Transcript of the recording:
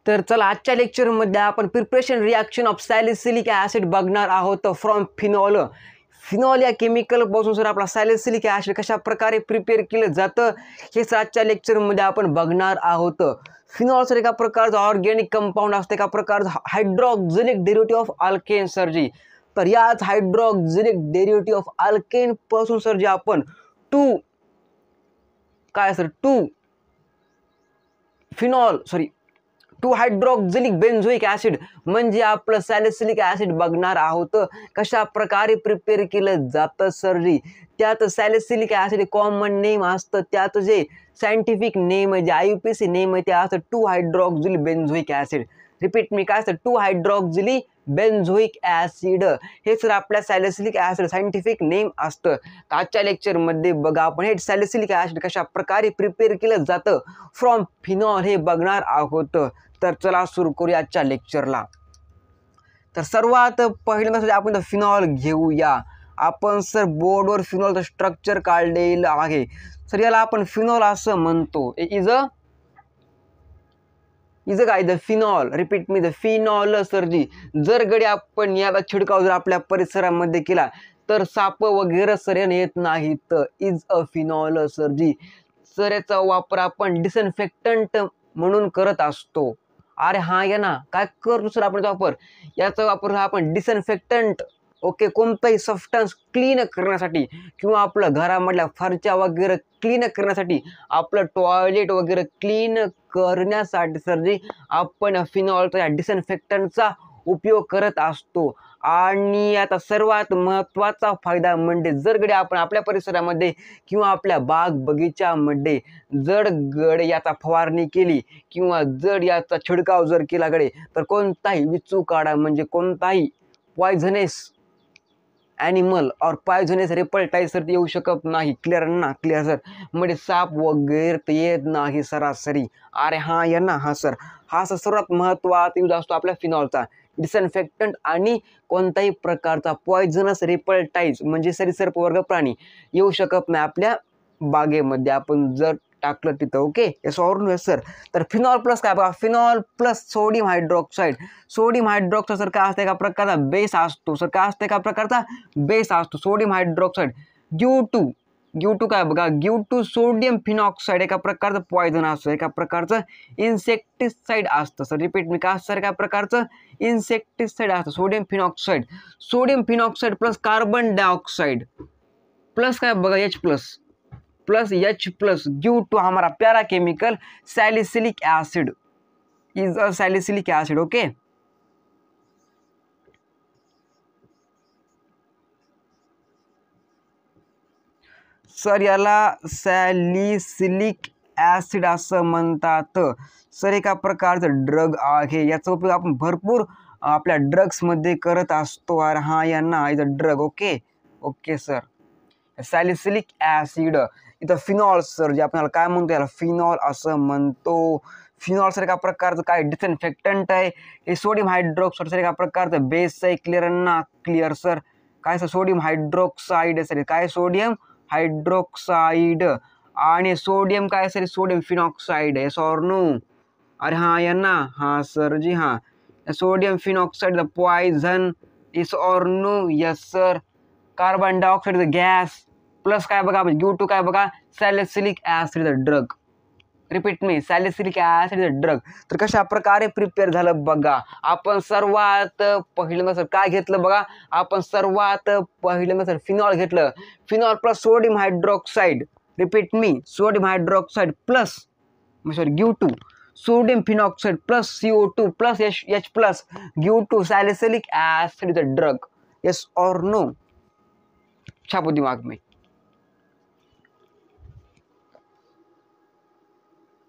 तर चला आजच्या लेक्चरमध्ये आपण preparation reaction of salicylic acid बघणार आहोत फ्रॉम फिनॉल. फिनॉल या केमिकलपासून सर आपला सॅलिसिलिक ॲसिड कशा प्रकारे प्रिपेअर केलं जातं हेच आजच्या लेक्चरमध्ये आपण बघणार आहोत. फिनॉल सर एका प्रकारचा ऑर्गॅनिक कंपाऊंड असतं, एका प्रकारचा हायड्रॉक्झिलिक डेरिव्हेटिव्ह ऑफ अल्केन सरजी. तर याच हायड्रॉक्झिलिक डेरिव्हेटिव्ह ऑफ अल्केन पासून सर जे आपण टू हायड्रॉक्झिलिक बेन्झोइक ॲसिड म्हणजे आपलं सॅलिसिलिक ॲसिड बघणार आहोत. कशा प्रकारे प्रिपेअर केलं जातं सरजी. त्यात सॅलिसिलिक ॲसिड कॉमन नेम असतं, त्यात जे सायंटिफिक नेम आहे जे IUPAC नेम आहे ते असतं 2 हायड्रॉक्झिल बेन्झोइक ॲसिड. रिपीट मी काय असतं 2 हायड्रॉक्झिली बेन्झोइक ॲसिड हे सर आपल्या सॅलिसिलिक ॲसिड सायंटिफिक नेम असतं. आजच्या लेक्चरमध्ये बघा आपण हे सॅलिसिलिक ॲसिड कशा प्रकारे प्रिपेअर केलं जातं फ्रॉम फिनॉल हे बघणार आहोत. तर चला सुरू करूया आजच्या लेक्चरला. तर सर्वात पहिल्यांदा आपण फिनॉल घेऊया. आपण सर बोर्डवर फिनॉलचं स्ट्रक्चर काढलेलं आहे. सर याला आपण फिनॉल असं म्हणतो. इज काय the phenol. Repeat me the phenol सरजी. जर गडी आपण याला छिडकाव जर आपल्या परिसरामध्ये केला तर साप वगैरे सर येत नाहीत. इज अ फिनॉल सरजी. सर याचा वापर आपण डिसइन्फेक्टंट म्हणून करत असतो. अरे हा या ना काय करतो सर आपण याचा वापर आपण डिसइन्फेक्टंट ओके कोणताही सबस्टन्स क्लीन करण्यासाठी किंवा आपलं घरामधल्या फरच्या वगैरे क्लीन करण्यासाठी आपलं टॉयलेट वगैरे क्लीन करण्यासाठी सर जी आपण फिनॉलचा या डिसइन्फेक्टंटचा उपयोग करत असतो. आणि आता सर्वात महत्त्वाचा फायदा म्हणजे जर गडी आपण आपल्या परिसरामध्ये किंवा आपल्या बाग बगीच्यामध्ये जर गड याचा फवारणी केली किंवा जर याचा छिडकाव जर केला गडे तर कोणताही विचूकाडा म्हणजे कोणताही पॉयझनस ॲनिमल और पॉयझनस रेपल्टाईज सर येऊ शकत नाही. क्लिअर ना. Clear sir. म्हणजे साप वगैरे येत नाही सरासरी. अरे हा या ना हा सर सर्वात महत्त्वाचा यूज असतो आपल्या फिनॉलचा. डिसइन्फेक्टंट आणि कोणताही प्रकारचा पॉयझनस रेपल्टाईज म्हणजे सरीसृप वर्ग प्राणी येऊ शकत नाही आपल्या बागेमध्ये आपण जर टाकलं तिथं. Okay yes or no sir. तर फिनॉल प्लस काय बघा phenol plus sodium hydroxide. Sodium hydroxide sir काय असतं एका प्रकारचा बेस असतो. सर काय असतं एका प्रकारचा बेस असतो सोडियम हायड्रॉक्साईड. गिव टू काय बघा गिव टू सोडियम फिनॉक्साईड एका प्रकारचं पॉयझन असतं, एका प्रकारचं इन्सेक्टिसाईड असतं. सर रिपीट मी काय सर एका प्रकारचं इन्सेक्टिसाईड असतं sodium phenoxide. Sodium phenoxide plus carbon dioxide plus काय बघा H प्लस गिव टू हमारा प्यारा chemical salicylic acid. Is a salicylic acid. Okay sir याला सॅलिसिलिक ॲसिड असं म्हणतात. सर एका प्रकारचं ड्रग आहे. याचा उपयोग आपण भरपूर आपल्या ड्रग्समध्ये करत असतो. अरे हा यांना is a drug. Okay sir. Salicylic acid इथं फिनॉल सर जे आपल्याला काय म्हणतो याला फिनॉल असं म्हणतो. फिनॉल सर एका प्रकारचं काय डिसइन्फेक्टंट आहे. हे सोडियम हायड्रॉक्साईड सर एका प्रकारचं बेस आहे. क्लिअर ना. Clear sir. काय सर सोडियम हायड्रॉक्साईड सर काय सोडियम हायड्रॉक्साईड आणि सोडियम काय सर सोडियम फिनॉक्साईड आहे. Sure no. अरे हा यांना हा सर जी हा sodium phenoxide the poison. Is or no. Yes sir. Carbon dioxide the gas plus काय बघा गिव टू काय बघा salicylic acid the drug. Repeat मी सॅलिसिलिक ॲसिड द ड्रग. तर कशा प्रकारे प्रिपेअर झालं बघा. आपण सर्वात पहिल्यांदा सर काय घेतलं बघा आपण सर्वात पहिल्यांदा सर फिनॉल घेतलं. Phenol plus sodium hydroxide. Repeat मी sodium hydroxide plus give to sodium phenoxide plus CO2 plus H plus give to salicylic acid the drug. Yes और नो. छापो दिमाग में.